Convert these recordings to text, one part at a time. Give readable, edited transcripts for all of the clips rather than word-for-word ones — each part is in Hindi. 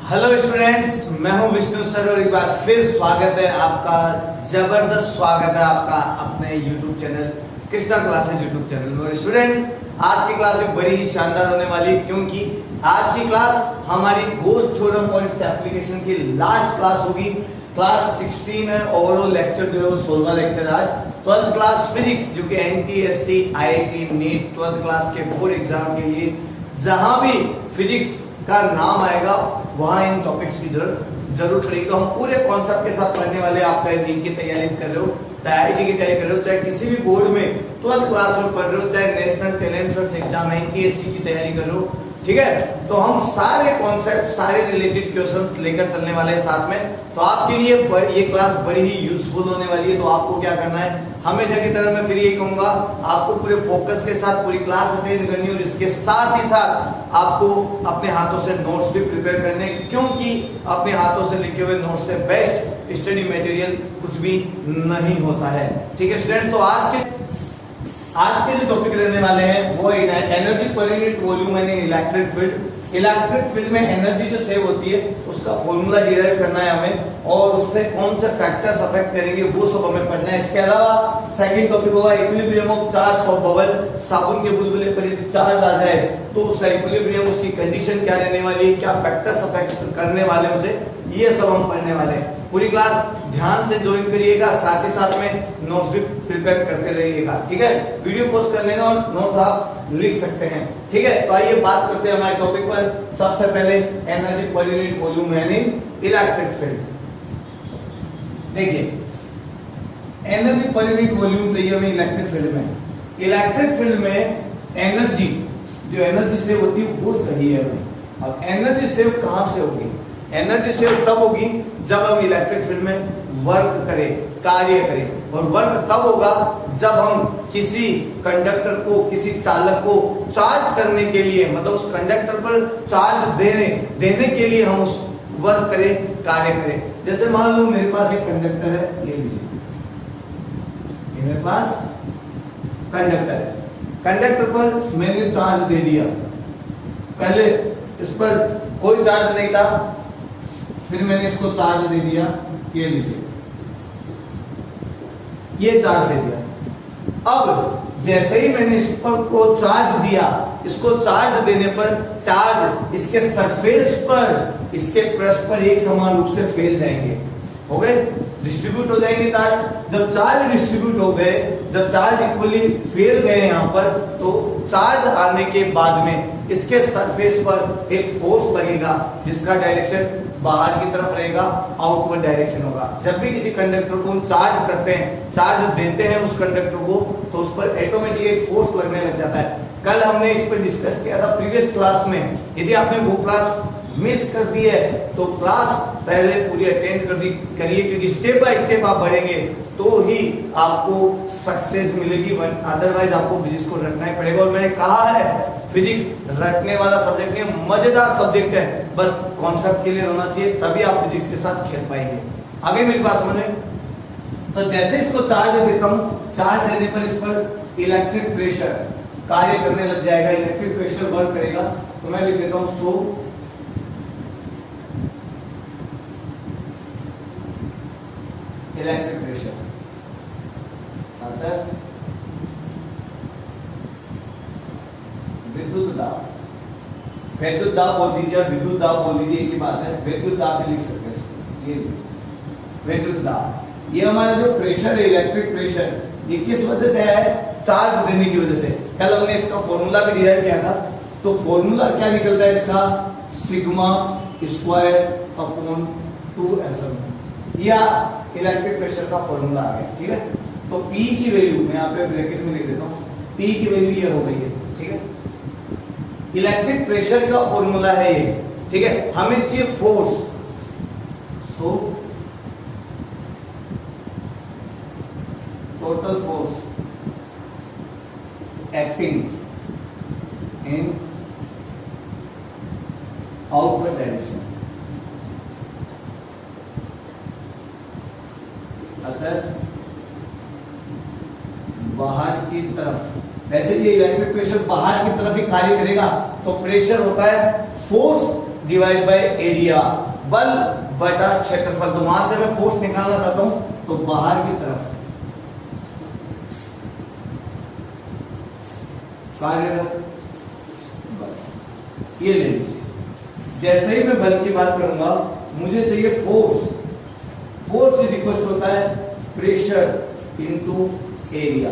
हेलो स्टूडेंट्स, मैं हूं विष्णु सर और एक बार फिर स्वागत है आपका, जबरदस्त स्वागत है आपका अपने YouTube channel Krishna classes YouTube channel में। स्टूडेंट्स, आज की क्लास एक बड़ी ही शानदार होने वाली है क्योंकि आज की क्लास हमारी गोस थ्योरम और इस एप्लीकेशन की लास्ट क्लास होगी। क्लास 16 है, ओवरऑल लेक्चर जो है वो 16वां लेक्चर आज 12th क्लास फिजिक्स जो कि NTSC IIT NEET 12th class के बोर्ड एग्जाम के लिए जहां भी फिजिक्स का नाम आएगा वहां इन टॉपिक्स की जरूरत पड़ेगी। तो हम पूरे कॉन्सेप्ट के साथ पढ़ने वाले। आप चाहे नीट की तैयारी कर रहे हो, चाहे आईआईटी की तैयारी कर रहे हो, चाहे किसी भी बोर्ड में 12th क्लास में पढ़ रहे हो, चाहे national talent search exam NTSC की तैयारी कर रहे हो, ठीक है। तो हम सारे कॉन्सेप्ट, सारे रिलेटेड क्वेश्चंस लेकर चलने वाले हैं साथ में। तो आपके लिए ये क्लास बड़ी ही यूजफुल होने वाली है। तो आपको क्या करना है, हमेशा की तरह मैं फिर यही कहूंगा, आपको पूरे फोकस के साथ पूरी क्लास अटेंड करनी और इसके साथ ही साथ आपको अपने हाथों से नोट्स भी प्रिपेयर करने, क्योंकि अपने हाथों से लिखे हुए नोट्स से बेस्ट स्टडी मटेरियल कुछ भी नहीं होता है। ठीक है स्टूडेंट्स, तो आज के जो टॉपिक रहने वाले हैं वो एनर्जी पर यूनिट वॉल्यूम यानी इलेक्ट्रिक फील्ड। इलेक्ट्रिक फील्ड में एनर्जी जो सेव होती है उसका फॉर्मूला डिराइव करना है हमें, और उससे कौन से फैक्टर्स अफेक्ट करेंगे वो सब हमें पढ़ना है। इसके अलावा सेकंड टॉपिक होगा equilibrium of charge of bubble. साबुन के बुलबुले पर यदि चार्ज आ जाए तो उसका इक्विलिब्रियम, उसकी कंडीशन क्या रहने वाली है, क्या फैक्टर्स अफेक्ट करने वाले उसे, ये सब हम पढ़ने वाले हैं। पूरी क्लास ध्यान से ज्वाइन करिएगा, साथ ही साथ में नोट्स भी प्रिपेयर करते रहिएगा, ठीक है। वीडियो पोस्ट कर लेना और नोट्स आप लिख सकते हैं, ठीक है। तो आइए बात करते हैं हमारे टॉपिक पर। सबसे पहले एनर्जी पर यूनिट वॉल्यूम यानी इलेक्ट्रिक फील्ड। देखिए, एनर्जी पर यूनिट वॉल्यूम चाहिए हमें इलेक्ट्रिक फील्ड में। इलेक्ट्रिक फील्ड में एनर्जी, जो एनर्जी सेव होती है वो चाहिए हमें। अब एनर्जी सेव कहां से होगी? एनर्जी सेव तब होगी जब हम इलेक्ट्रिक फील्ड में वर्क करें, कार्य करें। और वर्क तब होगा जब हम किसी कंडक्टर को, किसी चालक को चार्ज करने के लिए, मतलब उस कंडक्टर पर चार्ज देने के लिए हम उस वर्क करें, कार्य करें। जैसे मान लो मेरे पास एक कंडक्टर है, ये लीजिए, मेरे पास कंडक्टर है। कंडक्टर पर मैंने चार्ज दे दिया। पहले इस पर कोई चार्ज नहीं था, फिर मैंने इसको चार्ज दे दिया, ये लीजिए, ये चार्ज दे दिया। अब जैसे ही मैंने इस पर को चार्ज दिया, इसको चार्ज देने पर चार्ज इसके सरफेस पर, इसके पृष्ठ पर एक समान रूप से फैल जाएंगे, हो गए, डिस्ट्रीब्यूट हो जाएंगे चार्ज। जब चार्ज डिस्ट्रीब्यूट हो गए, जब चार्ज इक्वली फैल गए यहाँ पर, तो चार्ज आने के बाद में इसके सरफेस पर एक फोर्स लगेगा जिसका डायरेक्शन बाहर की तरफ रहेगा, आउटवर्ड डायरेक्शन होगा। जब भी किसी कंडक्टर को हम चार्ज करते हैं, चार्ज देते हैं उस कंडक्टर को, तो उस पर ऑटोमेटिक एक फोर्स लगने लग जाता है। कल हमने इस पर डिस्कस किया था प्रीवियस क्लास में। यदि आपने वो क्लास मिस कर दी है तो क्लास पहले पूरी अटेंड करिए, क्योंकि स्टेप बाय स्टेप आप बढ़ेंगे तो ही आपको सक्सेस मिलेगी, अदरवाइज आपको फिजिक्स को रटना ही पड़ेगा। और मैंने कहा है फिजिक्स रटने वाला सब्जेक्ट नहीं, मजेदार सब्जेक्ट है, बस कॉन्सेप्ट क्लियर होना चाहिए, तभी आप फिजिक्स के साथ खेल पाएंगे। आगे मेरी बात सुने। तो जैसे इसको चार्ज देता हूं, चार्ज देने पर इस पर इलेक्ट्रिक प्रेशर कार्य करने लग जाएगा, इलेक्ट्रिक प्रेशर वर्क करेगा। तो मैं लिख देता हूं सो इलेक्ट्रिक प्रेशर अर्थात विद्युत दाब। विद्युत दाब बोल दीजिए, विद्युत दाब बोल दीजिए, एक ही बात है। विद्युत दाब भी लिख सकते हैं, ये विद्युत दाब। ये हमारा जो प्रेशर है, इलेक्ट्रिक प्रेशर, ये किस वजह से है? चार्ज देने की वजह से। कल हमने इसका फॉर्मूला भी डिराइव किया था। तो फॉर्मूला क्या निकलता है इसका? सिग्मा स्क्वायर अपॉन 2S, या इलेक्ट्रिक प्रेशर का फॉर्मूला आ गया, ठीक है। तो P की वैल्यू मैं यहाँ पे ब्रैकेट में लिख देता हूँ, P की वैल्यू ये हो गई है, ठीक है। इलेक्ट्रिक प्रेशर का फॉर्मूला है ये, ठीक है। हमें चाहिए force, so total force acting in outward direction, अगर बाहर की तरफ। वैसे ये इलेक्ट्रिक प्रेशर बाहर की तरफ ही कार्य करेगा, तो प्रेशर होता है फोर्स डिवाइड बाय एरिया, बल बटा क्षेत्रफल। तो वहां से मैं फोर्स निकालना चाहता हूं, तो बाहर की तरफ कार्यरत बल, ये ले लीजिए। जैसे ही मैं बल की बात करूंगा, मुझे चाहिए फोर्स। फोर्स इज इक्वल होता है प्रेशर इनटू एरिया।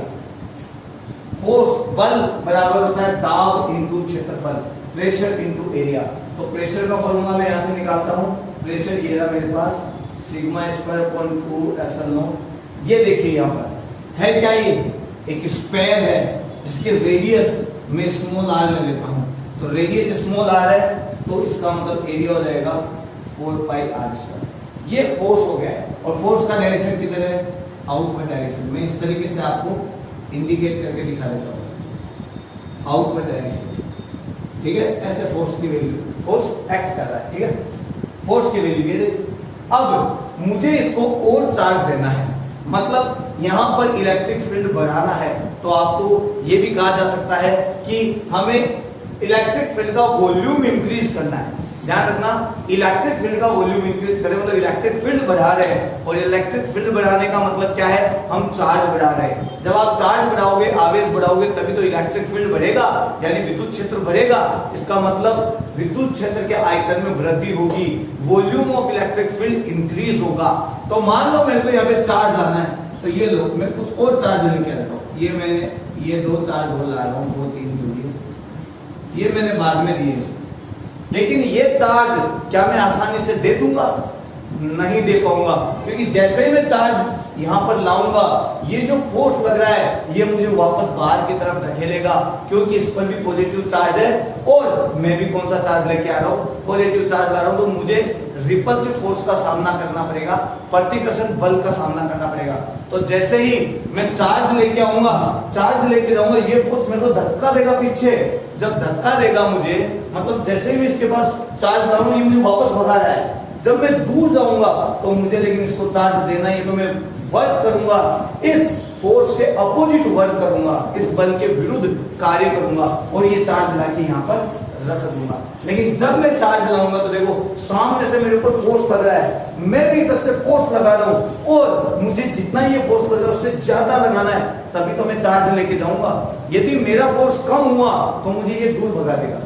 फोर्स बल बराबर होता है दाब इनटू क्षेत्रफल, प्रेशर इनटू एरिया। तो प्रेशर का फॉर्मूला मैं यहां से निकालता हूं। प्रेशर ये रहा मेरे पास, sigma square upon 2 epsilon not. ये देखिए यहां पर है क्या, ये एक स्क्वायर है जिसके रेडियस में स्मॉल आर में लेता हूं। तो रेडियस स्मॉल आर है, तो इसका मतलब एरिया हो जाएगा 4 पाई आर स्क्वायर। ये फोर्स हो गया है, और फोर्स का डायरेक्शन किधर है, आउटवर्ड डायरेक्शन। मैं इस तरीके से आपको इंडिकेट करके दिखा देता हूं, आउटवर्ड डायरेक्शन। ठीक है, ऐसे फोर्स की वैल्यू, फोर्स एक्ट कर रहा है। ठीक है, फोर्स की वैल्यू ये। अब मुझे इसको और चार्ज देना है, मतलब यहां पर इलेक्ट्रिक फील्ड बढ़ाना है। तो आपको ये भी कहा जा सकता है कि हमें इलेक्ट्रिक फील्ड का वॉल्यूम इंक्रीज करना है। ध्यान रखना, इलेक्ट्रिक फील्ड का वॉल्यूम इंक्रीज करें मतलब इलेक्ट्रिक फील्ड बढ़ा रहे हैं, और इलेक्ट्रिक फील्ड बढ़ाने का मतलब क्या है, हम चार्ज बढ़ा रहे हैं। जब आप चार्ज बढ़ाओगे, आवेश बढ़ाओगे, तभी तो इलेक्ट्रिक फील्ड बढ़ेगा, यानी विद्युत क्षेत्र बढ़ेगा। इसका मतलब विद्युत क्षेत्र के आयतन में वृद्धि होगी, volume of electric field increase होगा। तो मान लो मेरे को यहाँ पे चार्ज लाना है, तो ये लो मैं कुछ और चार्ज लेके आता हूँ। ये मैंने ये 2 चार्ज ला रहा हूँ, 2 3 जोड़िए, ये मैंने बाद में दिए। लेकिन ये चार्ज क्या मैं आसानी से दे दूंगा, नहीं दे पाऊंगा, क्योंकि जैसे ही मैं चार्ज यहां पर लाऊंगा, ये जो फोर्स लग रहा है ये मुझे वापस बाहर की तरफ धकेलेगा, क्योंकि इस पर भी पॉजिटिव चार्ज है, और मैं भी कौन सा चार्ज लेके आ रहा हूं, पॉजिटिव चार्ज ला रहा हूं। तो मुझे रिपल्सिव फोर्स का सामना करना पड़ेगा, प्रतिकर्षण बल का सामना करना पड़ेगा। तो जैसे ही मैं चार्ज लेके आऊंगा, चार्ज लेके जाऊंगा, ये फोर्स मेरे को धक्का देगा पीछे। जब धक्का देगा मुझे, मतलब जैसे ही मैं इसके पास चार्ज लाऊंगा, ये मुझे वापस भगा रहा है। जब मैं दूर जाऊंगा तो मुझे लेकिन इसको चार्ज देना ही, तो मैं वर्क करूंगा, इस फोर्स के अपोजिट वर्क करूंगा, इस बल के विरुद्ध कार्य करूंगा, और ये चार्ज लाके यहाँ पर रख दूंगा। लेकिन जब मैं चार्ज लाऊंगा, तो देखो सामने से मेरे ऊपर फोर्स लग रहा है, मैं भी इधर से फोर्स लगा रहा हूं, और मुझे जितना ये फोर्स लग रहा है उससे ज्यादा लगाना है, तभी तो मैं चार्ज लेके जाऊंगा। यदि मेरा फोर्स कम हुआ तो मुझे ये दूर भगा देगा,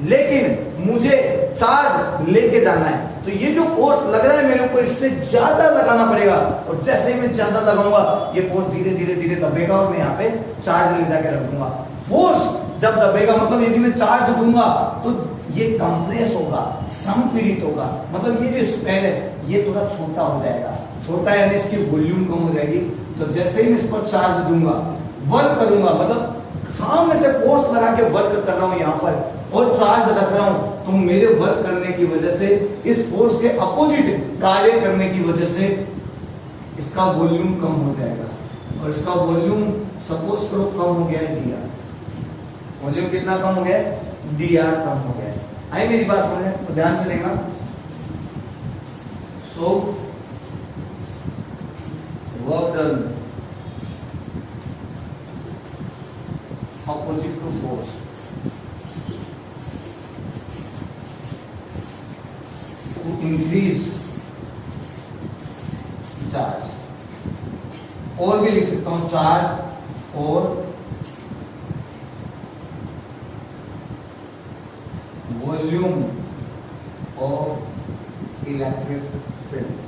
लेकिन मुझे चार्ज लेके जाना है, तो ये जो फोर्स लग रहा है मेरे ऊपर, इससे ज्यादा लगाना पड़ेगा। और जैसे ही मैं ज्यादा लगाऊंगा, ये फोर्स धीरे धीरे धीरे दबेगा, और मैं यहाँ पे चार्ज ले जाके रख दूंगा। फोर्स जब दबेगा, मतलब यदि मैं चार्ज दूंगा तो ये कंप्रेस होगा, संपीड़ित होगा, मतलब ये जो स्पेन है ये थोड़ा छोटा हो जाएगा। छोटा यानी इसकी वॉल्यूम कम हो जाएगी। तो जैसे ही मैं इस पर चार्ज दूंगा, वर्क करूंगा, मतलब सामने से फोर्स लगा के वर्क कर रहा हूं यहाँ पर, और चार्ज रख रहा हूं, तो मेरे वर्क करने की वजह से, इस फोर्स के अपोजिट कार्य करने की वजह से इसका वॉल्यूम कम हो जाएगा। और इसका वॉल्यूम सपोज करो कम हो गया है dr, वॉल्यूम कितना कम हो गया है, dr कम हो गया है। आई मेरी बात समझे, तो ध्यान से देखना। So work done opposite to force, to increase charge, और भी लिख सकता हूं चार्ज और वॉल्यूम ऑफ इलेक्ट्रिक फील्ड।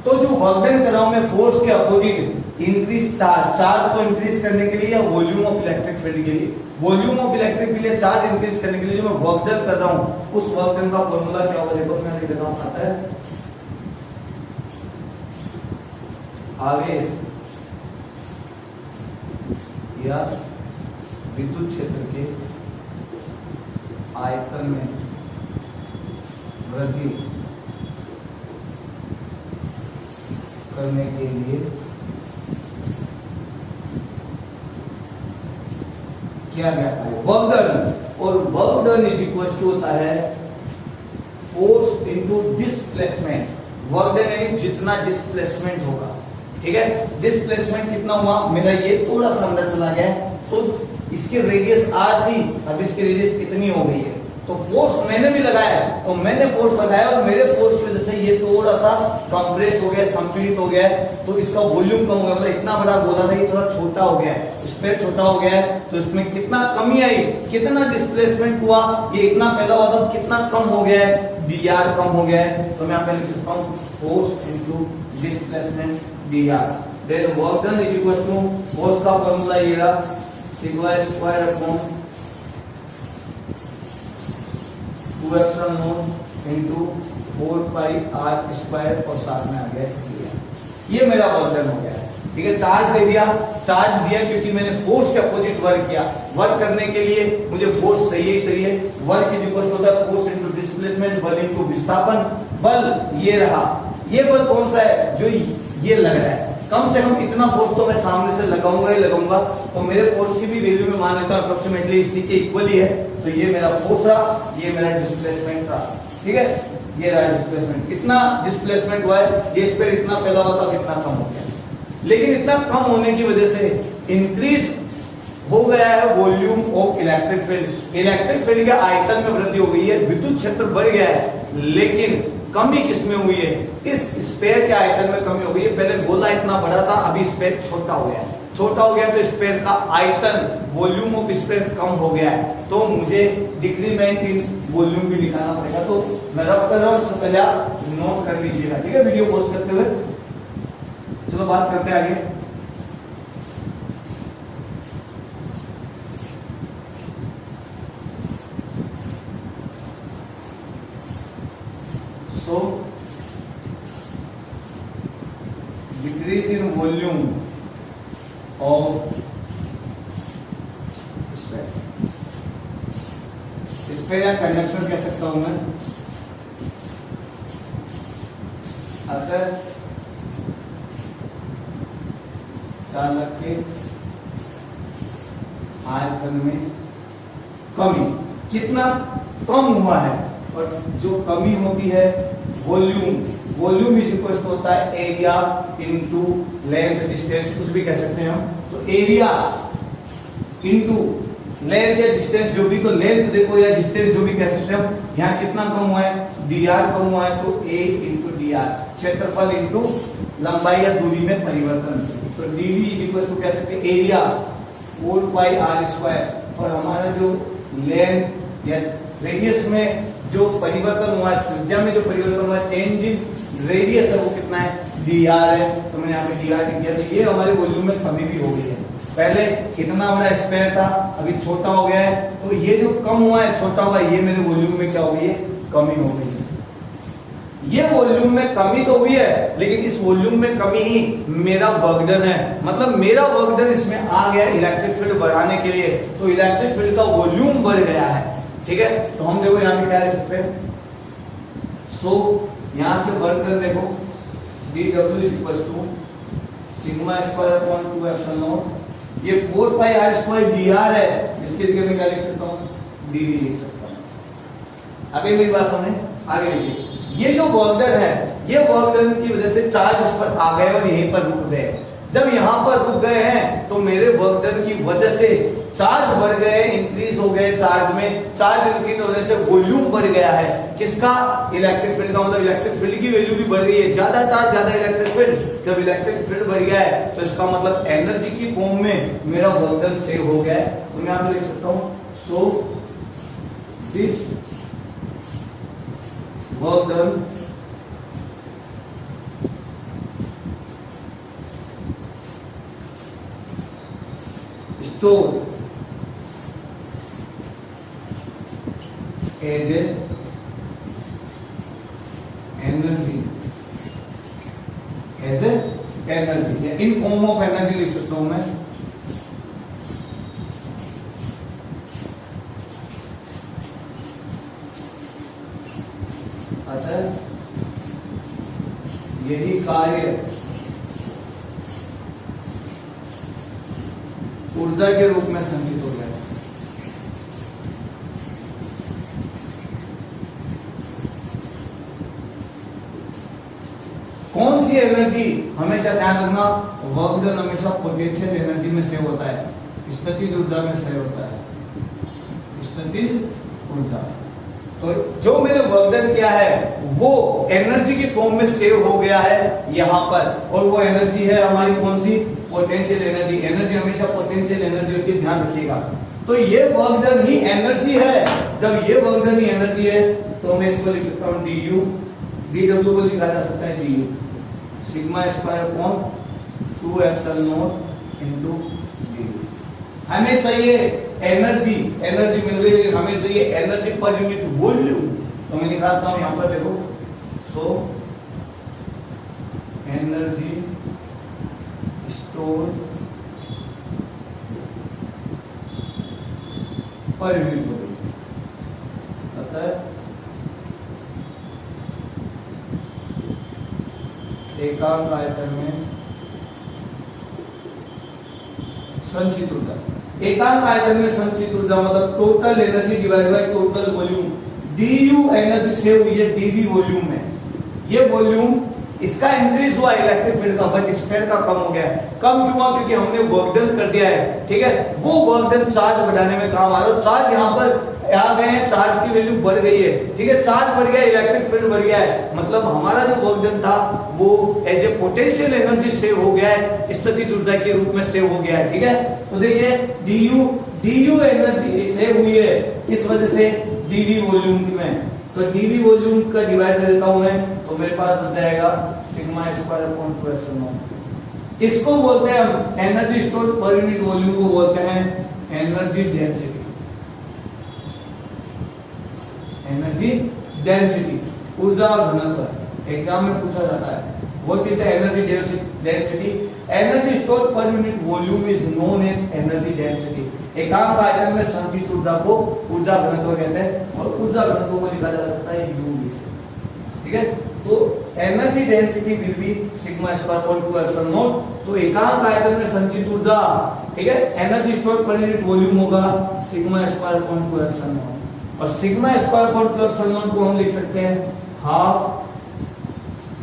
तो जो वर्क डन कर रहा हूं मैं फोर्स के अपोजिट, इंक्रीज चार्ज, चार्ज को इंक्रीज करने के लिए, या वॉल्यूम ऑफ इलेक्ट्रिक फील्ड के लिए, वॉल्यूम ऑफ इलेक्ट्रिक के लिए, चार्ज इंक्रीज करने के लिए जो मैं वर्क डन कर रहा हूं, उस वर्क डन का फॉर्मूला क्या होगा, देखो मैं लिख देता हूं। आता है आवेश या विद्युत क्षेत्र के आयतन में वृद्धि करने के लिए किया गया है वर्क डन, और work done is equal to होता है force into displacement. Work done यानी जितना डिस्प्लेसमेंट होगा, ठीक है। डिस्प्लेसमेंट कितना हुआ मेरा, ये थोड़ा सा अंदर चला गया, तो इसकी रेडियस r थी, अब इसकी रेडियस कितनी हो गई है, तो फोर्स मैंने भी लगाया और मैंने फोर्स लगाया और मेरे फोर्स की वजह से ये थोड़ा सा कंप्रेस हो गया, संपीड़ित हो गया है, तो इसका वॉल्यूम कम हो गया। मतलब इतना बड़ा गोला था ये थोड़ा छोटा हो गया है, स्पेयर छोटा हो गया है, तो इसमें कितना कमी आई, कितना डिस्प्लेसमेंट हुआ, ये इतना फैला हुआ था कितना कम हो गया है, dr कम हो गया है। तो मैं यहाँ पे लिख सकता हूँ force into displacement dr, then work done is equal to force का फार्मूला ये रहा sigma square upon 2 epsilon naught into 4 pi r square और साथ में आ गया ये मेरा वर्क डन हो गया। ठीक है, चार्ज दे दिया, चार्ज दिया क्योंकि मैंने फोर्स के अपोजिट वर्क किया। वर्क करने के लिए मुझे फोर्स चाहिए, work is equal to the force into displacement, बल इनटू विस्थापन। बल ये रहा, ये बल कौन सा है, जो ये लग रहा है। कम से कम इतना फोर्स तो मैं सामने से लगाऊंगा ही लगाऊंगा, तो मेरे फोर्स की भी वैल्यू में मान लेता हूं अप्रोक्सीमेटली इसी के इक्वल ही है। तो ये मेरा फोर्स रहा, ये मेरा डिस्प्लेसमेंट रहा। ठीक है, ये रहा डिस्प्लेसमेंट। कितना डिस्प्लेसमेंट हुआ है, ये स्पेयर इतना फैला हुआ था, कितना कम हो गया। लेकिन इतना कम होने की वजह से इंक्रीज हो गया है volume of electric field. Electric field के आयतन में वृद्धि हो गई है, विद्युत क्षेत्र बढ़ गया है, लेकिन कमी किसमें हुई है, इस स्पेयर के आयतन में कमी हो गई है। पहले गोला इतना बड़ा था, अभी स्पेयर छोटा हो गया है। छोटा हो गया तो स्पेयर का आयतन, वॉल्यूम ऑफ स्पेयर कम हो गया है, तो मुझे डिक्रीमेंट इन वॉल्यूम भी निकालना पड़ेगा। तो मैं रफ कर रहा हूं, सबसे पहले आप नोट कर लीजिएगा। ठीक है, वीडियो पॉज करते हुए चलो बात करते हैं आगे। So decrease in volume of sphere या कंडक्टर कह सकता हूं मैं, अगर चालक के आयतन में कमी, कितना कम हुआ है, और जो कमी होती है volume, volume is equal to होता है एरिया इनटू लेंथ डिस्टेंस, कुछ भी कह सकते हैं हम। तो एरिया इनटू लेंथ या डिस्टेंस जो भी, तो लेंथ देखो या डिस्टेंस जो भी कह सकते हैं हम। यहाँ कितना कम हुआ है, dr कम हुआ है, तो a इनटू dr, क्षेत्रफल इनटू लंबाई या दूरी में परिवर्तन। तो dv इज इक्वल टू कह सकते हैं एरिया 4 पाई r स्क्वायर, और हमारा जो लेंथ या रेडियस में जो परिवर्तन हुआ है, त्रिज्या में जो परिवर्तन हुआ है, चेंज इन रेडियस है, वो कितना है, dr है। तो मैंने यहाँ पे dr लिख दिया। तो ये हमारे वॉल्यूम में कमी भी हो गई है। पहले इतना बड़ा स्पेयर था, अभी छोटा हो गया है, तो ये जो कम हुआ है, छोटा हुआ है, ये मेरे वॉल्यूम में क्या हो गई है, कमी हो गई है। ये वॉल्यूम में कमी तो हुई है, लेकिन इस वॉल्यूम में कमी ही मेरा वर्क डन है। मतलब मेरा वर्क डन इसमें आ गया इलेक्ट्रिक फील्ड बढ़ाने के लिए, तो इलेक्ट्रिक फील्ड का वॉल्यूम बढ़ गया है। ठीक है, तो हम देखो यहाँ पे क्या लिख सकते हैं। सो यहाँ से वर्क डन देखो, dw is equal to sigma square upon 2 epsilon not, ये 4 पाई r स्क्वायर dr है, इसके जगह में क्या लिख सकता हूँ, dv लिख सकता हूँ। आगे मेरी बात सुने, आगे देखिए। ये जो वर्क डन है, ये वर्क डन की वजह से चार्ज इस पर आ गए और यहीं पर रुक गए। जब यहाँ पर रुक गए हैं, तो मेरे वर्क डन की वजह से चार्ज बढ़ गए, इंक्रीज हो गए चार्ज में। चार्ज इंक्रीज होने से वॉल्यूम बढ़ गया है, किसका, इलेक्ट्रिक फील्ड का। मतलब इलेक्ट्रिक फील्ड की वैल्यू भी बढ़ गई है। ज्यादा चार्ज ज्यादा इलेक्ट्रिक फील्ड, जब इलेक्ट्रिक फील्ड बढ़ गया है, तो इसका मतलब एनर्जी की फॉर्म में मेरा वर्क डन सेव हो गया है। तो मैं यहाँ पे लिख सकता हूँ, so this work done stored as a energy, as a energy, या इन फॉर्म ऑफ एनर्जी लिख सकता हूं मैं। अतः यही कार्य ऊर्जा के रूप में संचित हो गया। कौन सी एनर्जी, हमेशा ध्यान रखना, वर्क डन हमेशा पोटेंशियल एनर्जी में सेव होता है, स्थितिज ऊर्जा में सेव होता है, स्थितिज ऊर्जा। तो जो मैंने वर्क डन किया है वो एनर्जी की फॉर्म में सेव हो गया है यहाँ पर, और वो एनर्जी है हमारी कौन सी, पोटेंशियल एनर्जी। एनर्जी हमेशा पोटेंशियल एनर्जी होती है, ध्यान रखिएगा। तो ये वर्क डन ही एनर्जी है। जब ये वर्क डन ही एनर्जी है तो मैं इसको लिख सकता हूँ du, dw को लिखा जा सकता है du sigma square upon 2 epsilon naught into du। हमें चाहिए एनर्जी, एनर्जी मिल गई, हमें चाहिए एनर्जी पर यूनिट वॉल्यूम। तो मैं निकालता हूं यहां पर, देखो, so energy store per unit volume, अतः एकांक आयतन में संचित ऊर्जा। एकांक आयतन में संचित ऊर्जा मतलब total energy divide by total volume. du energy save हुई है dv वॉल्यूम में। ये वॉल्यूम इसका इंक्रीज हुआ इलेक्ट्रिक फील्ड का, बट स्पेयर का कम हो गया है। कम क्यों हुआ? क्योंकि हमने वर्क डन कर दिया है, ठीक है। वो वर्क डन चार्ज बढ़ाने में काम आ रहा है। चार्ज यहाँ पर आ गए हैं, चार्ज की वैल्यू बढ़ गई है, ठीक है। चार्ज बढ़ गया, इलेक्ट्रिक फील्ड बढ़ गया है, मतलब हमारा जो वर्क डन था वो as a potential energy save हो गया है, स्थितिज ऊर्जा के रूप में सेव हो गया है, ठीक है। तो देखिए du एनर्जी सेव हुई है किस वजह से, dv वॉल्यूम में। तो dv वॉल्यूम का डिवाइड कर देता हूं मैं, तो मेरे पास बच जाएगा sigma square upon 2 epsilon not. इसको बोलते हैं हम energy store per unit volume को बोलते हैं एनर्जी डेंसिटी। एनर्जी डेंसिटी ऊर्जा घनत्व एग्जाम में पूछा जाता है। What is the energy density? Energy store per unit volume is known as energy density. एकांक आयतन में संचित ऊर्जा को ऊर्जा घनत्व कहते हैं, और ऊर्जा घनत्व को लिखा जा सकता है u से, ठीक है। तो energy density will be sigma square upon 2 epsilon nought. तो एकांक आयतन में संचित ऊर्जा, ठीक है, energy store per unit volume होगा sigma square upon 2 epsilon nought, और sigma square upon 2 epsilon nought को हम लिख सकते हैं half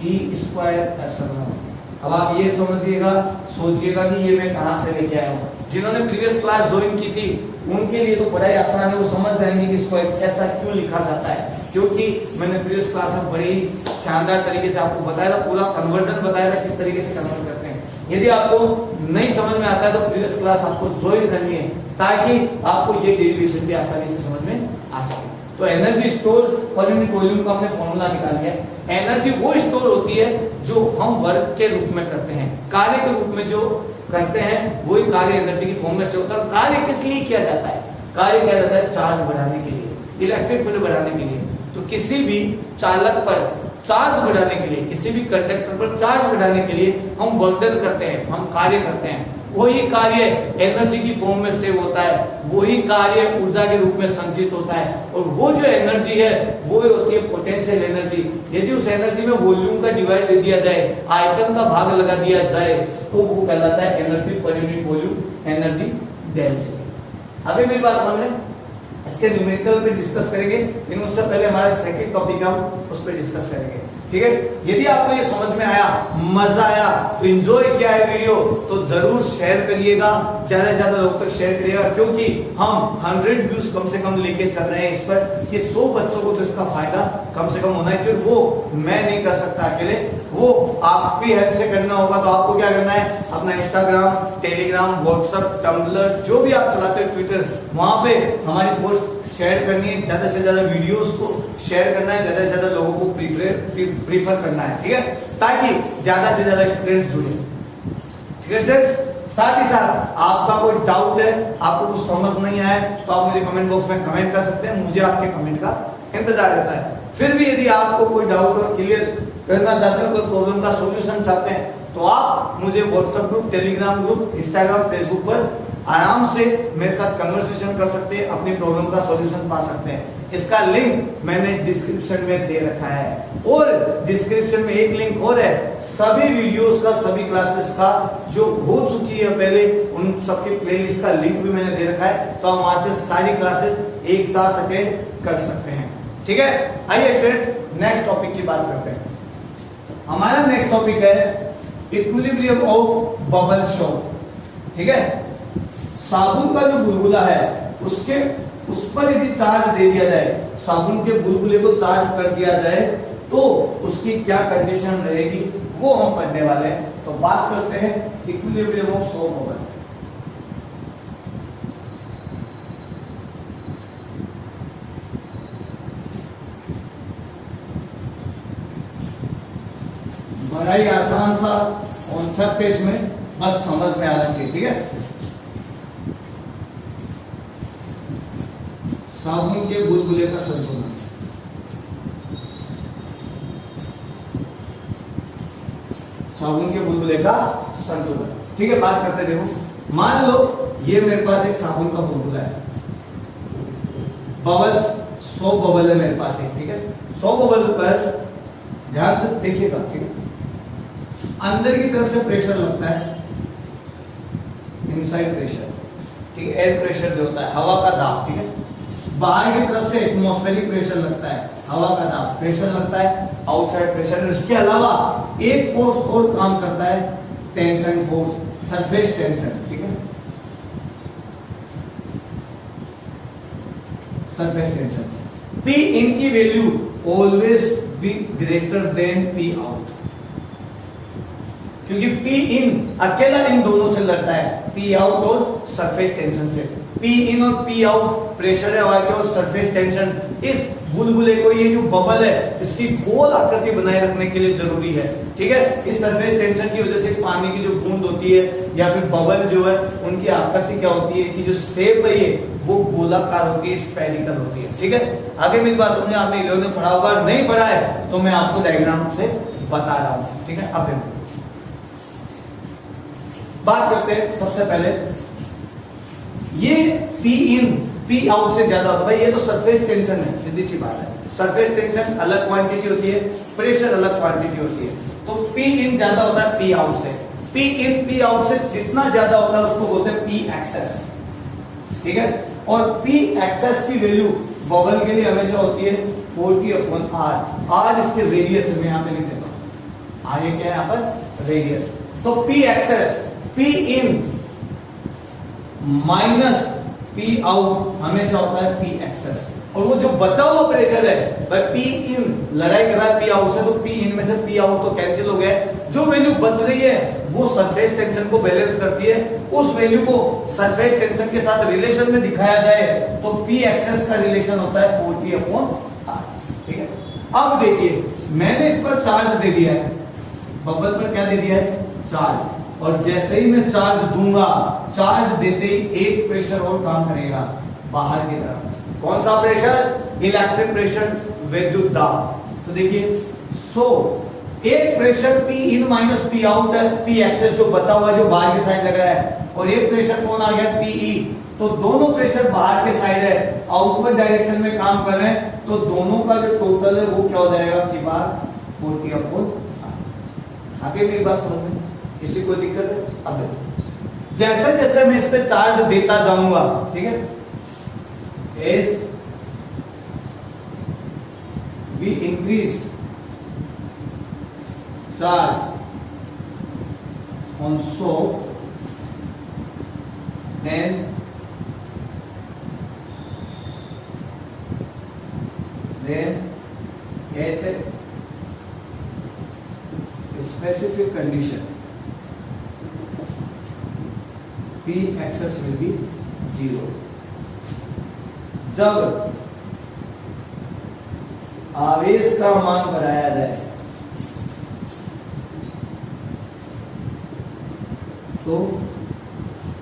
e square epsilon nought. अब आप ये समझिएगा, सोचिएगा कि ये मैं कहां से लेके आया हूं। जिन्होंने प्रीवियस क्लास ज्वाइन की थी उनके लिए तो बड़ा ही आसान है, वो समझ जाएंगे कि इसको ऐसा क्यों लिखा जाता है, क्योंकि मैंने प्रीवियस क्लास में बड़ी शानदार तरीके से आपको बताया था, पूरा कन्वर्जन बताया था किस तरीके से कन्वर्ट करते हैं। यदि आपको नहीं समझ में आता है तो प्रीवियस क्लास आपको ज्वाइन करनी है, ताकि आपको ये डेरिवेशन भी आसानी से समझ में आ सके। तो energy store per unit volume का हमने फॉर्मूला निकाल लिया। एनर्जी वो स्टोर होती है जो हम वर्क के रूप में करते हैं, कार्य के रूप में जो करते हैं, वही कार्य एनर्जी की फॉर्म में से होता है। कार्य किस लिए किया जाता है? कार्य किया जाता है चार्ज बढ़ाने के लिए, इलेक्ट्रिक फील्ड बढ़ाने के लिए। तो किसी भी चालक पर चार्ज बढ़ाने के लिए, किसी भी कंडक्टर पर चार्ज बढ़ाने के लिए हम वर्क डन करते हैं, हम कार्य करते हैं। वही कार्य एनर्जी की फॉर्म में सेव होता है, वही कार्य ऊर्जा के रूप में संचित होता है, और वो जो एनर्जी है वो होती है पोटेंशियल एनर्जी। यदि उस एनर्जी में वॉल्यूम का डिवाइड दे दिया जाए, आयतन का भाग लगा दिया जाए, तो वो कहलाता है एनर्जी पर यूनिट वॉल्यूम, एनर्जी डेंसिटी। अभी मेरी बात समझ में, इसके न्यूमेरिकल पे डिस्कस करेंगे, लेकिन उससे पहले हमारा सेकंड टॉपिक हम उस पर डिस्कस करेंगे, ठीक है। यदि आपको ये समझ में आया, मजा आया, तो एंजॉय किया है वीडियो, तो जरूर शेयर करिएगा, ज्यादा से ज्यादा लोग तक शेयर करिएगा, क्योंकि हम 100 व्यूज कम से कम लेके चल रहे हैं इस पर, कि 100 बच्चों को तो इसका फायदा कम से कम होना चाहिए। वो मैं नहीं कर सकता अकेले, वो आपकी हेल्प से करना होगा। तो आपको क्या करना है, अपना इंस्टाग्राम, टेलीग्राम, व्हाट्सएप, टम्बलर, जो भी आप चलाते हो, ट्विटर, वहां पे हमारी पोस्ट शेयर करनी है, ज्यादा से ज्यादा वीडियोस को शेयर करना है, ज्यादा से ज्यादा लोगों को प्रीफर करना है, ठीक है, ताकि ज्यादा से ज्यादा स्टूडेंट्स जुड़े, ठीक है स्टूडेंट्स। साथ ही साथ आपका कोई डाउट है, आपको कुछ समझ नहीं आया, तो आप मुझे कमेंट बॉक्स में कमेंट कर सकते हैं, मुझे आपके कमेंट का इंतजार रहता है। फिर भी यदि आपको कोई डाउट और क्लियर करना चाहते हो, कोई प्रॉब्लम का सॉल्यूशन चाहते हैं, तो आप मुझे WhatsApp group, Telegram group, Instagram, Facebook पर आराम से मेरे साथ कन्वर्सेशन कर सकते हैं, अपनी प्रॉब्लम का सॉल्यूशन पा सकते हैं। इसका लिंक मैंने डिस्क्रिप्शन में दे रखा है, और डिस्क्रिप्शन में एक लिंक और है, सभी वीडियोस का, सभी क्लासेस का जो हो चुकी है पहले, उन सबके प्लेलिस्ट का लिंक भी मैंने दे रखा है, तो हम वहां से सारी क्लासेस एक साथ अटेंड कर सकते हैं, ठीक है। आइए स्टूडेंट्स, नेक्स्ट टॉपिक की बात करते हैं। हमारा नेक्स्ट टॉपिक है इक्विलिब्रियम ऑफ बबल शॉट, ठीक है। साबुन का जो बुलबुला है, उसके उस पर यदि चार्ज दे दिया जाए, साबुन के बुलबुले को चार्ज कर दिया जाए तो उसकी क्या कंडीशन रहेगी वो हम पढ़ने वाले हैं। तो बात करते हैं इक्विलिब्रियम ऑफ सोप बबल। बड़ा ही आसान सा कॉन्सेप्ट है इसमें, बस समझ में आना चाहिए। ठीक है, साबुन के बुलबुले का संतुलन। साबुन के बुलबुले का संतुलन। ठीक है, बात करते देखो, मान लो ये मेरे पास एक साबुन का बुलबुला है, बबल 100 बबल है मेरे पास एक। ठीक है, 100 बबल पर ध्यान से देखिएगा। ठीक है, अंदर की तरफ से प्रेशर लगता है, इनसाइड प्रेशर। ठीक है, एयर प्रेशर जो होता है, हवा का दाब। ठीक है, बाहर की तरफ से एटमॉस्फेरिक प्रेशर लगता है, हवा का दाब प्रेशर लगता है, आउटसाइड प्रेशर। इसके अलावा एक फोर्स और काम करता है, टेंशन फोर्स, सरफेस टेंशन। ठीक है, सरफेस टेंशन। पी इन की value always be greater than P out, क्योंकि पी इन अकेला इन दोनों से लड़ता है, पी आउट और सरफेस टेंशन से। पी इन और पी आउट प्रेशर है हवा के और सरफेस टेंशन इस बुलबुले को, ये जो बबल है, इसकी गोल आकृति बनाए रखने के लिए जरूरी है। ठीक है, इस सरफेस टेंशन की वजह से पानी की जो बूंद होती है या फिर बबल जो है, उनकी आकृति क्या होती है कि जो शेप है ये वो गोलाकार होती है, स्फेरिकल होती है। ठीक है, आगे मेरी बात समझे, आपने 11 में पढ़ा होगा, नहीं पढ़ा है तो मैं आपको डायग्राम से बता रहा हूं। ठीक है, अब बात करते हैं सबसे पहले, ये पी इन पी आउट से ज्यादा होता है। भाई ये तो सरफेस टेंशन है, सीधी सी बात है। सरफेस टेंशन अलग क्वांटिटी होती है, प्रेशर अलग क्वांटिटी होती है। तो पी इन ज्यादा होता है पी आउट से। पी इन पी आउट से जितना ज्यादा होता है उसको बोलते हैं पी एक्सेस। ठीक है, और पी एक्सेस की वैल्यू बबल के लिए हमेशा होती है 40/r। आर इसके रेडियस में यहां पे लिख देता हूं, आगे क्या है यहां पर रेडियस। तो P access, P in minus P out हमेशा होता है पी एक्सेस। और वो जो बचा हुआ प्रेशर है, भाई पी इन लड़ाई कर रहा है पी आउट से, तो पी इन में से पी आउट तो कैंसिल हो गया। जो वैल्यू बच रही है वो सरफेस टेंशन को बैलेंस करती है। उस वैल्यू को सरफेस टेंशन के साथ रिलेशन में दिखाया जाए तो पी एक्सेस का रिलेशन होता है 40/r। ठीक है, अब देखिए मैंने इस पर चार्ज दे दिया है, बबल पर क्या दे दिया है, चार्ज। और जैसे ही मैं चार्ज दूंगा, चार्ज देते ही एक प्रेशर और काम करेगा बाहर की तरफ। कौन सा प्रेशर, इलेक्ट्रिक प्रेशर, विद्युत दाब। तो देखिए, सो एक pressure P in minus P out है, पी एक्सेस जो बचा हुआ है जो बाहर की साइड लग रहा है, और एक प्रेशर कौन आ गया, पी ई। तो दोनों प्रेशर बाहर के साइड है, आउटवर्ड डायरेक्शन में काम कर रहे हैं, तो दोनों का जो टोटल है वो क्या हो जाएगा की बार 40/r। आगे मेरी बात समझ में, किसी को दिक्कत है? अब जैसे जैसे मैं इस पे चार्ज देता जाऊंगा, ठीक है, as we increase charge on soap, then at a specific condition P excess will be 0। जब आवेश का मान बढ़ाया जाए तो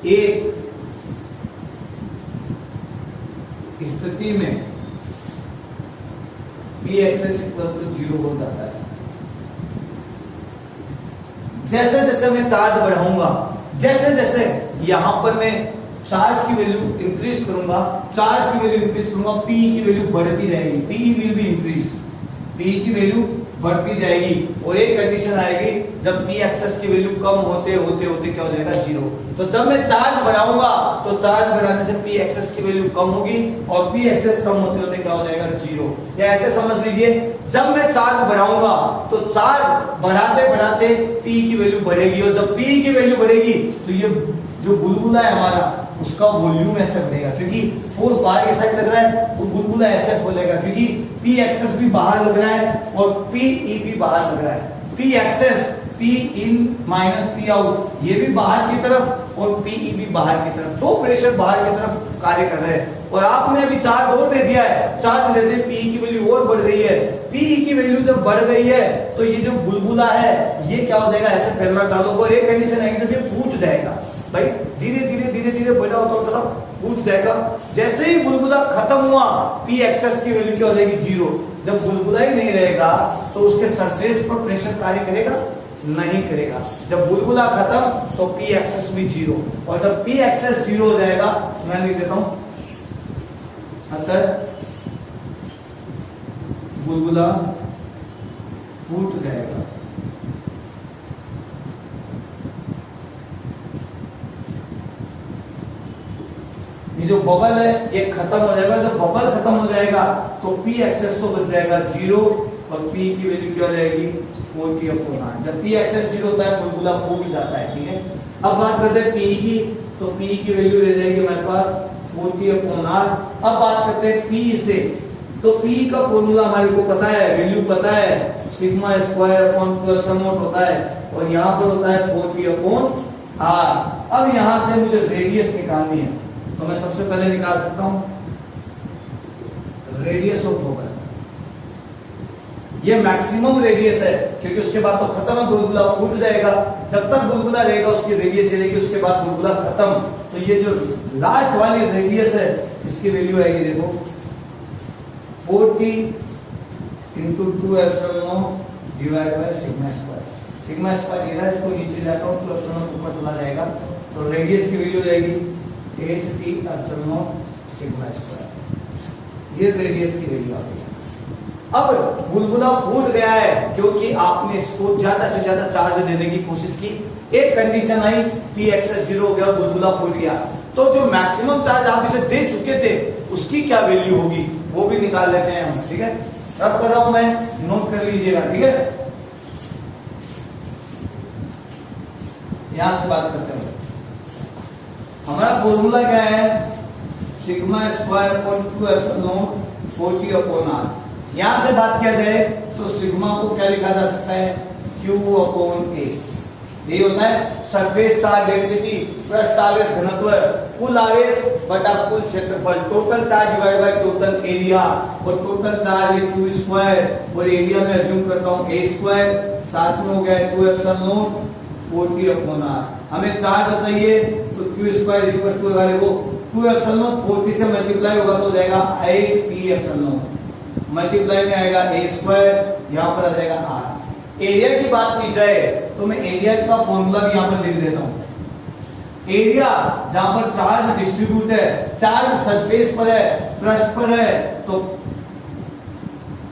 एक स्थिति में P एक्सेस इक्वल टू 0 हो जाता है। जैसे जैसे मैं चार्ज बढ़ाऊंगा, जैसे जैसे यहां पर मैं चार्ज की वैल्यू इंक्रीज करूंगा, चार्ज की वैल्यू इंक्रीज करूंगा, P की वैल्यू बढ़ती रहेगी, P will be increase, P की वैल्यू बढ़ती जाएगी। और एक कंडीशन आएगी जब P एक्सेस की वैल्यू कम होते होते होते क्या हो जाएगा, 0। तो जब मैं चार्ज बढ़ाऊंगा तो चार्ज बढ़ाने से P एक्सेस की वैल्यू कम होगी और P एक्सेस कम होते होते क्या हो जाएगा, 0। या ऐसे समझ लीजिए, जब मैं चार्ज बढ़ाऊंगा तो चार्ज बढ़ाते बढ़ाते P की वैल्यू बढ़ेगी, और जब P की वैल्यू बढ़ेगी तो ये जो बुलबुला है हमारा उसका वॉल्यूम ऐसे बढ़ेगा, क्योंकि फोर्स बाहर की साइड लग रहा है तो बुलबुला ऐसे खोलेगा, क्योंकि पी एक्सेस भी बाहर लग रहा है और पी ई भी बाहर लग रहा है। P access P in minus P out ये भी बाहर की तरफ और पी ई भी बाहर की तरफ, दो प्रेशर बाहर की तरफ कार्य कर रहे हैं। और आपने अभी चार्ज और दे दिया है, चार्ज देते पी की वैल्यू और बढ़ गई है। पी की वैल्यू जब बढ़ गई है तो ये जो बुलबुला है ये क्या हो जाएगा, ऐसे फैलना चालू होगा। एक कंडीशन है जब ये फूट जाएगा, भाई धीरे धीरे धीरे धीरे बढ़ा होता तरफ फूट जाएगा। जैसे ही बुलबुला खत्म हुआ पी एक्सेस की वैल्यू क्या हो जाएगी, जीरो। जब बुलबुला ही नहीं रहेगा तो उसके सरफेस पर प्रेशर कार्य करेगा, नहीं करेगा। जब बुलबुला खत्म तो पी एक्सेस भी जीरो, और जब पी एक्सेस जीरो हो जाएगा, मैं लिख देता हूं अगर बुलबुला फूट जाएगा ये जो बबल है ये खत्म हो जाएगा। जब बबल खत्म हो जाएगा तो पी एक्सेस तो बच जाएगा जीरो और पी की वैल्यू क्या हो जाएगी, 40/8। जब पी एक्सेस जीरो होता है बुलबुला फूट जाता है, ठीक है। अब बात करते हैं पी की, तो पी की वैल्यू रह जाएगी हमारे पास 40/8। अब बात करते हैं पी से, तो पी का फॉर्मूला हमारे को पता है, वैल्यू पता है, सिग्मा स्क्वायर अपॉन 2 होता है और यहाँ पर होता है 40/r। अब यहाँ से मुझे रेडियस निकालनी है, तो मैं सबसे पहले निकाल सकता हूं रेडियस ऑफ बबल। ये मैक्सिमम रेडियस है, क्योंकि उसके बाद तो खत्म है, बुलबुला फूट जाएगा। जब तक बुलबुला रहेगा उसकी रेडियस रहेगी, उसके बाद बुलबुला खत्म। तो ये जो लास्ट वाली रेडियस है इसकी वैल्यू आएगी, देखो 40 × 2ε0 divide by sigma square. Sigma square ये रहा, इसको नीचे जाता हूं तो ε0 ऊपर चला जाएगा, तो रेडियस की वैल्यू जाएगी 8t/ε0 सिग्मा स्क्वायर। ये रेडियस की वैल्यू आ गई। अब बुलबुला फूट गया है क्योंकि आपने इसको ज्यादा से ज्यादा चार्ज देने की कोशिश की। एक कंडीशन आई, पी एक्सेस जीरो हो गया, बुलबुला फूट गया, तो जो मैक्सिमम चार्ज आप इसे दे चुके थे उसकी क्या वैल्यू होगी वो भी निकाल लेते हैं हम, ठीक है। रब कर रहा हूं मैं, नोट कर लीजिएगा, ठीक है। यहां से बात करते हैं, हमारा फॉर्मूला क्या है, सिग्मा स्क्वायर अपॉन 2ε0 40/r। यहां से बात किया जाए तो सिग्मा को क्या लिखा जा सकता है, Q/A। ये होता है सरफेस चार्ज डेंसिटी प्लस आवेश घनत्व, कुल आवेश बटा कुल क्षेत्रफल, total charge divide by total area. और टोटल चार्ज है Q² और एरिया में अज्यूम करता हूं A², साथ में हो गया 2ε0 40/r। हमें चार्ज चाहिए तो Q² अगर वो 2ε0 40 से मल्टीप्लाई होगा तो हो जाएगा 8p/0 मल्टीप्लाई में आएगा A², यहाँ पर आ जाएगा R। एरिया की बात की जाए तो मैं एरिया का फॉर्मूला भी यहाँ पर लिख देता हूँ। एरिया जहां पर चार्ज डिस्ट्रीब्यूट है, चार्ज सरफेस पर है, पृष्ठ पर है, तो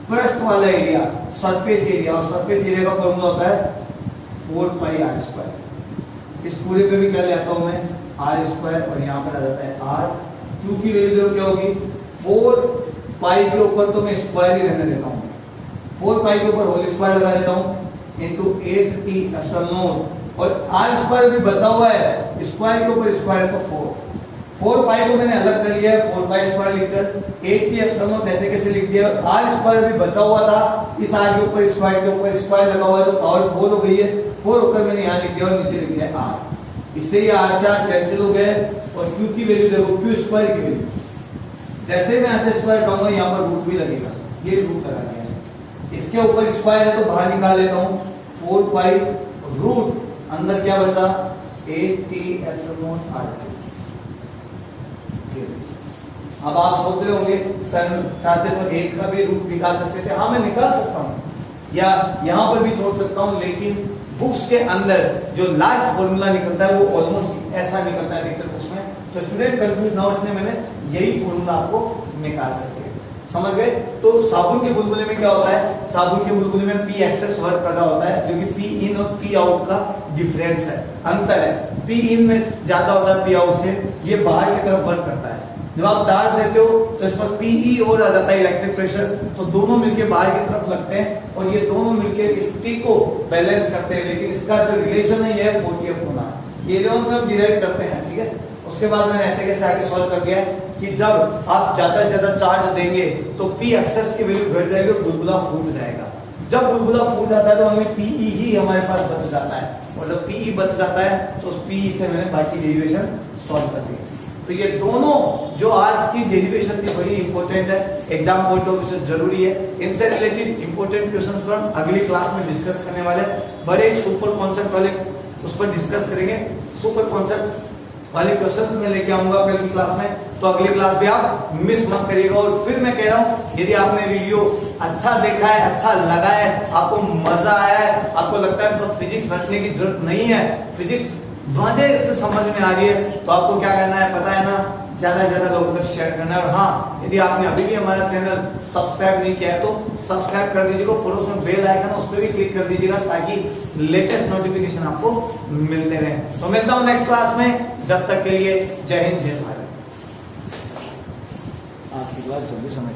पृष्ठ वाला एरिया सरफेस एरिया, और सरफेस एरिया का फॉर्मूला होता है 4πr²। इस पूरे पे भी क्या ले आता हूं मैं, r² और यहाँ पर आ जाता है r। Q की वैल्यू क्या होगी, 4π के ऊपर तो मैं स्क्वायर ही रहने देता हूँ, 4π के ऊपर होल स्क्वायर लगा देता हूँ इंटू 8t/0 और r² भी बचा हुआ है, स्क्वायर के ऊपर स्क्वायर तो 4π को मैंने अलग कर लिया है, 4π² लिखकर 8t/0 ऐसे कैसे लिख दिया। r² भी बचा हुआ था, इस r के ऊपर स्क्वायर लगा हुआ है तो पावर 4 हो गई है, 4 होकर मैंने यहाँ लिख दिया और नीचे लिख दिया r। इससे ये r से r कैंसिल हो गए और q की वैल्यू देखो, Q² की वैल्यू जैसे मैं ऐसे स्क्वायर लगाऊंगा यहाँ पर रूट भी लगेगा, ये रूट लगा दिया है। इसके ऊपर स्क्वायर है तो बाहर निकाल लेता हूँ 4π रूट, अंदर क्या बचा 8t/r। अब आप सोच रहे होंगे सर चाहते तो एक का भी रूट निकाल सकते थे, हाँ मैं निकाल सकता हूँ या यहाँ पर भी छोड़ सकता हूँ, लेकिन बुक्स के अंदर जो लास्ट फॉर्मूला निकलता है वो ऑलमोस्ट ऐसा निकलता है अधिकतर बुक्स में, तो स्टूडेंट कंफ्यूज ना हो इसलिए मैंने यही फॉर्मूला आपको निकाल सकते हैं, समझ गए। तो साबुन के बुलबुले में क्या होता है, साबुन के बुलबुले में पी एक्सेस वर्क कर रहा होता है, जो कि पी इन और पी आउट का डिफरेंस है, अंतर है। पी इन में ज्यादा होता है पी आउट से, ये बाहर की तरफ वर्क करता है। जब आप चार्ज देते हो तो इस पर पीई और आ जाता है इलेक्ट्रिक प्रेशर, तो दोनों मिलके बाहर की तरफ लगते हैं और ये दोनों मिलके इस पी को बैलेंस करते हैं। लेकिन इसका जो रिलेशन है ये 40/r, ये जो हम डिराइव करते हैं, ठीक है। उसके बाद मैंने ऐसे कैसे आगे सॉल्व कर दिया कि जब आप ज्यादा से ज्यादा चार्ज देंगे तो पी एक्सेस की वैल्यू घट जाएगी और बुलबुला फूट जाएगा। जब बुलबुला फूट जाता है तो हमें पीई ही हमारे पास बच जाता है, और जब पीई बच जाता है तो उस पीई से मैंने बाकी डेरिवेशन सॉल्व कर दी। तो ये दोनों जो आज की डेरिवेशन थी बड़ी इंपॉर्टेंट है, एग्जाम पॉइंट ऑफ व्यू से जरूरी है। इनसे रिलेटेड इंपॉर्टेंट क्वेश्चंस पर हम अगली क्लास में डिस्कस करने वाले, बड़े सुपर कॉन्सेप्ट वाले उस पर डिस्कस करेंगे। सुपर कॉन्सेप्ट वाले क्वेश्चंस मैं लेके आऊंगा अगली क्लास में, तो अगली क्लास भी आप मिस मत करिएगा। और फिर मैं कह रहा हूँ यदि आपने वीडियो अच्छा देखा है, अच्छा लगा है, आपको मजा आया है, आपको लगता है तो फिजिक्स रटने की जरूरत नहीं है, फिजिक्स मजे से समझ में आ रही है, तो आपको क्या करना है पता है ना, ज्यादा से ज्यादा लोगों तक शेयर करना है। और हाँ, यदि आपने अभी भी हमारा चैनल सब्सक्राइब नहीं किया है तो सब्सक्राइब कर दीजिएगा, पड़ोस में बेल आइकन उस पर भी क्लिक कर दीजिएगा ताकि लेटेस्ट नोटिफिकेशन आपको मिलते रहे। तो मिलता हूँ नेक्स्ट क्लास में, जब तक के लिए जय हिंद जय भारत। आपकी क्लास जल्दी समझ